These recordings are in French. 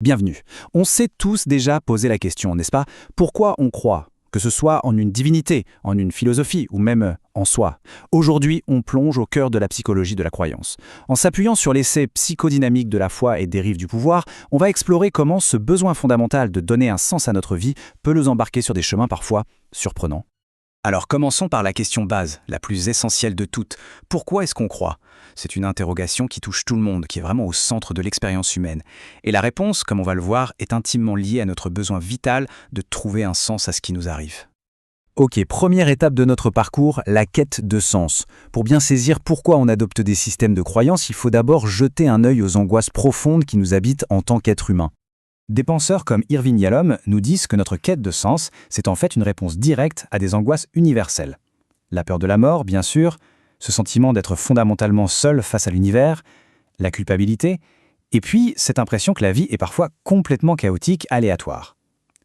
Bienvenue. On s'est tous déjà posé la question, n'est-ce pas? Pourquoi on croit? Que ce soit en une divinité, en une philosophie ou même en soi. Aujourd'hui, on plonge au cœur de la psychologie de la croyance. En s'appuyant sur l'essai psychodynamique de la foi et dérives du pouvoir, on va explorer comment ce besoin fondamental de donner un sens à notre vie peut nous embarquer sur des chemins parfois surprenants. Alors commençons par la question base, la plus essentielle de toutes. Pourquoi est-ce qu'on croit? C'est une interrogation qui touche tout le monde, qui est vraiment au centre de l'expérience humaine. Et la réponse, comme on va le voir, est intimement liée à notre besoin vital de trouver un sens à ce qui nous arrive. Ok, première étape de notre parcours, la quête de sens. Pour bien saisir pourquoi on adopte des systèmes de croyance, il faut d'abord jeter un œil aux angoisses profondes qui nous habitent en tant qu'être humain. Des penseurs comme Irvin Yalom nous disent que notre quête de sens, c'est en fait une réponse directe à des angoisses universelles. La peur de la mort, bien sûr, ce sentiment d'être fondamentalement seul face à l'univers, la culpabilité, et puis cette impression que la vie est parfois complètement chaotique, aléatoire.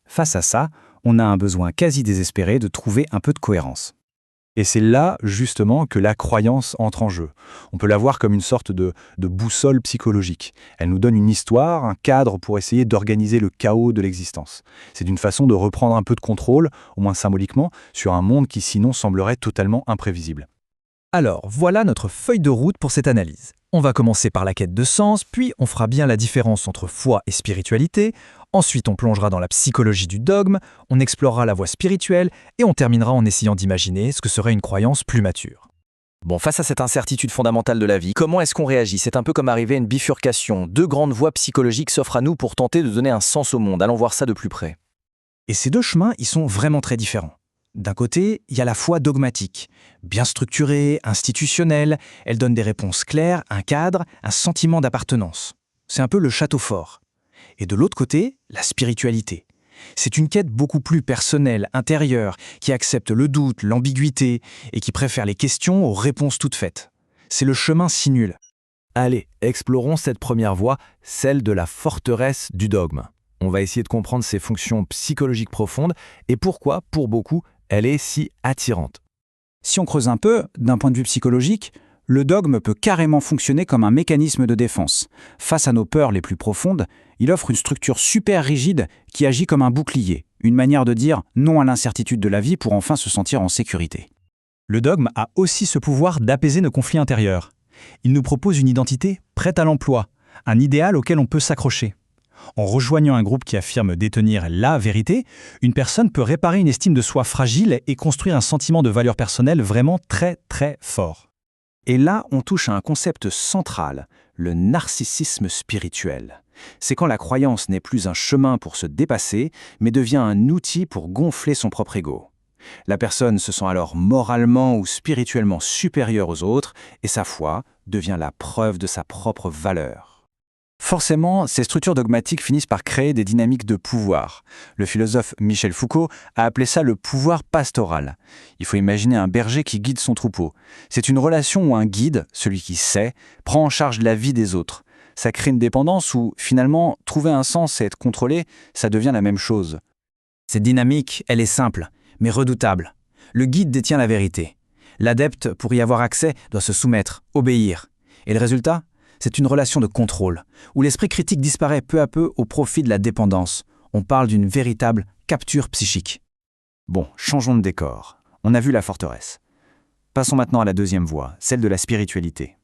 Face à ça, on a un besoin quasi désespéré de trouver un peu de cohérence. Et c'est là, justement, que la croyance entre en jeu. On peut la voir comme une sorte de boussole psychologique. Elle nous donne une histoire, un cadre pour essayer d'organiser le chaos de l'existence. C'est une façon de reprendre un peu de contrôle, au moins symboliquement, sur un monde qui sinon semblerait totalement imprévisible. Alors, voilà notre feuille de route pour cette analyse. On va commencer par la quête de sens, puis on fera bien la différence entre foi et spiritualité. Ensuite, on plongera dans la psychologie du dogme, on explorera la voie spirituelle et on terminera en essayant d'imaginer ce que serait une croyance plus mature. Bon, face à cette incertitude fondamentale de la vie, comment est-ce qu'on réagit? C'est un peu comme arriver à une bifurcation. Deux grandes voies psychologiques s'offrent à nous pour tenter de donner un sens au monde. Allons voir ça de plus près. Et ces deux chemins, ils sont vraiment très différents. D'un côté, il y a la foi dogmatique, bien structurée, institutionnelle, elle donne des réponses claires, un cadre, un sentiment d'appartenance. C'est un peu le château fort. Et de l'autre côté, la spiritualité. C'est une quête beaucoup plus personnelle, intérieure, qui accepte le doute, l'ambiguïté, et qui préfère les questions aux réponses toutes faites. C'est le chemin si nul. Allez, explorons cette première voie, celle de la forteresse du dogme. On va essayer de comprendre ses fonctions psychologiques profondes et pourquoi, pour beaucoup, elle est si attirante. Si on creuse un peu, d'un point de vue psychologique, le dogme peut carrément fonctionner comme un mécanisme de défense. Face à nos peurs les plus profondes, il offre une structure super rigide qui agit comme un bouclier, une manière de dire non à l'incertitude de la vie pour enfin se sentir en sécurité. Le dogme a aussi ce pouvoir d'apaiser nos conflits intérieurs. Il nous propose une identité prête à l'emploi, un idéal auquel on peut s'accrocher. En rejoignant un groupe qui affirme détenir la vérité, une personne peut réparer une estime de soi fragile et construire un sentiment de valeur personnelle vraiment très très fort. Et là, on touche à un concept central, le narcissisme spirituel. C'est quand la croyance n'est plus un chemin pour se dépasser, mais devient un outil pour gonfler son propre ego. La personne se sent alors moralement ou spirituellement supérieure aux autres, et sa foi devient la preuve de sa propre valeur. Forcément, ces structures dogmatiques finissent par créer des dynamiques de pouvoir. Le philosophe Michel Foucault a appelé ça le pouvoir pastoral. Il faut imaginer un berger qui guide son troupeau. C'est une relation où un guide, celui qui sait, prend en charge la vie des autres. Ça crée une dépendance où, finalement, trouver un sens et être contrôlé, ça devient la même chose. Cette dynamique, elle est simple, mais redoutable. Le guide détient la vérité. L'adepte, pour y avoir accès, doit se soumettre, obéir. Et le résultat ? C'est une relation de contrôle, où l'esprit critique disparaît peu à peu au profit de la dépendance. On parle d'une véritable capture psychique. Bon, changeons de décor. On a vu la forteresse. Passons maintenant à la deuxième voie, celle de la spiritualité.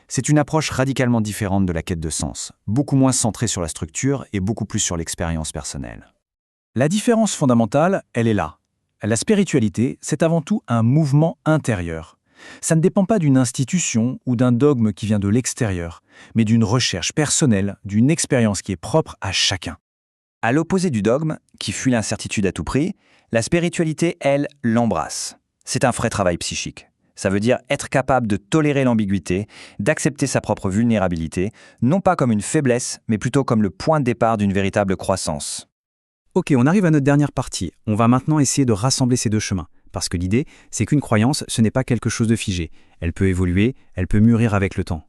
C'est une approche radicalement différente de la quête de sens, beaucoup moins centrée sur la structure et beaucoup plus sur l'expérience personnelle. La différence fondamentale, elle est là. La spiritualité, c'est avant tout un mouvement intérieur. Ça ne dépend pas d'une institution ou d'un dogme qui vient de l'extérieur, mais d'une recherche personnelle, d'une expérience qui est propre à chacun. À l'opposé du dogme, qui fuit l'incertitude à tout prix, la spiritualité, elle, l'embrasse. C'est un vrai travail psychique. Ça veut dire être capable de tolérer l'ambiguïté, d'accepter sa propre vulnérabilité, non pas comme une faiblesse, mais plutôt comme le point de départ d'une véritable croissance. Ok, on arrive à notre dernière partie. On va maintenant essayer de rassembler ces deux chemins. Parce que l'idée, c'est qu'une croyance, ce n'est pas quelque chose de figé. Elle peut évoluer, elle peut mûrir avec le temps.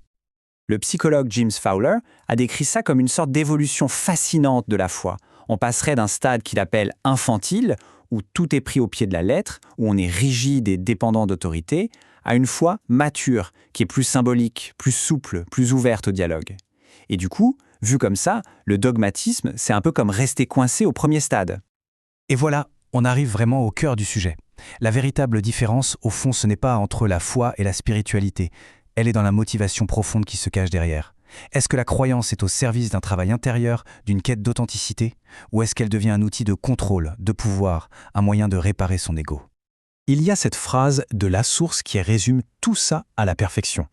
Le psychologue James Fowler a décrit ça comme une sorte d'évolution fascinante de la foi. On passerait d'un stade qu'il appelle infantile, où tout est pris au pied de la lettre, où on est rigide et dépendant d'autorité, à une foi mature, qui est plus symbolique, plus souple, plus ouverte au dialogue. Et du coup, Vu comme ça, le dogmatisme, c'est un peu comme rester coincé au premier stade. Et voilà, on arrive vraiment au cœur du sujet. La véritable différence, au fond, ce n'est pas entre la foi et la spiritualité. Elle est dans la motivation profonde qui se cache derrière. Est-ce que la croyance est au service d'un travail intérieur, d'une quête d'authenticité, ou est-ce qu'elle devient un outil de contrôle, de pouvoir, un moyen de réparer son ego? Il y a cette phrase de La Source qui résume tout ça à la perfection.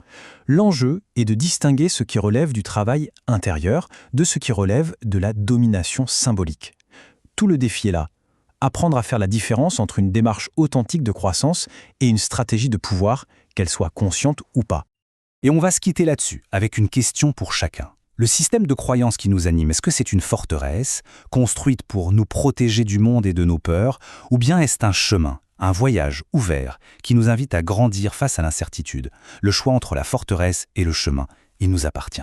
L'enjeu est de distinguer ce qui relève du travail intérieur de ce qui relève de la domination symbolique. Tout le défi est là. Apprendre à faire la différence entre une démarche authentique de croissance et une stratégie de pouvoir, qu'elle soit consciente ou pas. Et on va se quitter là-dessus, avec une question pour chacun. Le système de croyance qui nous anime, est-ce que c'est une forteresse, construite pour nous protéger du monde et de nos peurs, ou bien est-ce un chemin, un voyage ouvert, qui nous invite à grandir face à l'incertitude? Le choix entre la forteresse et le chemin, il nous appartient.